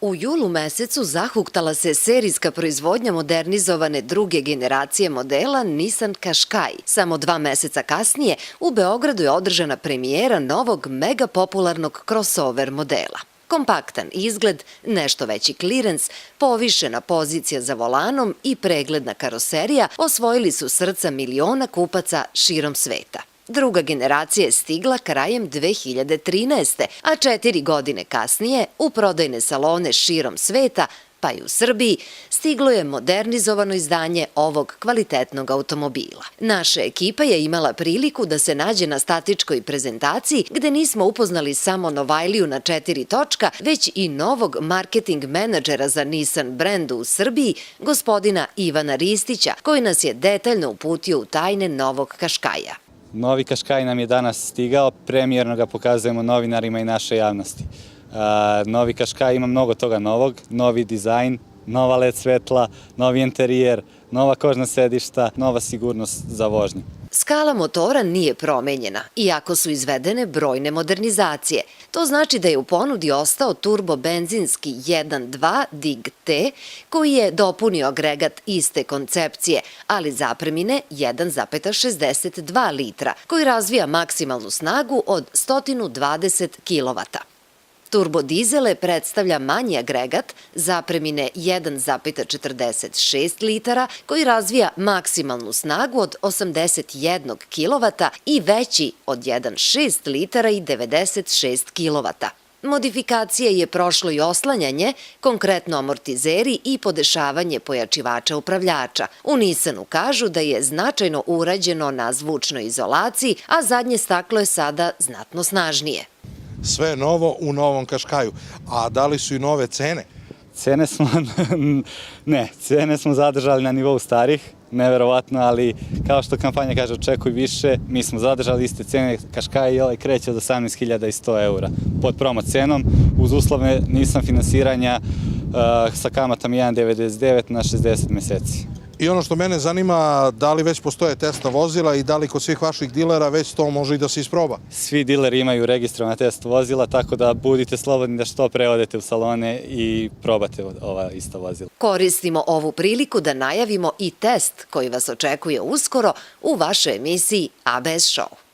U julu mesecu zahuktala se serijska proizvodnja modernizovane druge generacije modela Nissan Qashqai. Samo 2 meseca kasnije u Beogradu je održana premijera novog mega popularnog crossover modela. Kompaktan izgled, nešto veći klirens, povišena pozicija za volanom i pregledna karoserija osvojili su srca miliona kupaca širom sveta. Druga generacija je stigla krajem 2013. a 4 godine kasnije u prodajne salone širom sveta, pa i u Srbiji, stiglo je modernizovano izdanje ovog kvalitetnog automobila. Naša ekipa je imala priliku da se nađe na statičkoj prezentaciji gde nismo upoznali samo Novajliju na 4 točka, već i novog marketing menadžera za Nissan brendu u Srbiji, gospodina Ivana Ristića, koji nas je detaljno uputio u tajne novog Qashqaia. Novi Qashqai nam je danas stigao, premijerno ga pokazujemo novinarima i našoj javnosti. Novi Qashqai ima mnogo toga novog, novi dizajn, nova LED svetla, novi interijer, nova kožna sedišta, nova sigurnost za vožnju. Skala motora nije promenjena, iako su izvedene brojne modernizacije. To znači da je u ponudi ostao turbobenzinski 1.2 Dig T, koji je dopunio agregat iste koncepcije, ali zapremine 1,62 litra, koji razvija maksimalnu snagu od 120 kW. Turbodizele predstavlja manji agregat zapremine 1,46 litara koji razvija maksimalnu snagu od 81 kW i veći od 1,6 litara i 96 kW. Modifikacije je prošlo i oslanjanje, konkretno amortizeri i podešavanje pojačivača upravljača. U Nissanu kažu da je značajno urađeno na zvučnoj izolaciji, a zadnje staklo je sada znatno snažnije. Sve je novo u novom Qashqaiu. A da li su i nove cene? Cene smo zadržali na nivou starih, neverovatno, ali kao što kampanja kaže očekuj više, mi smo zadržali iste cene. Qashqai i ovaj kreće od 18.100 eura pod promo cenom, uz uslove Nissan finansiranja sa kamatama 1,99 na 60 meseci. I ono što mene zanima, da li već postoje testna vozila i da li kod svih vaših dilera već to može i da se isproba? Svi dileri imaju registrovana test vozila, tako da budite slobodni da što pre odete u salone i probate ova ista vozila. Koristimo ovu priliku da najavimo i test koji vas očekuje uskoro u vašoj emisiji ABS Show.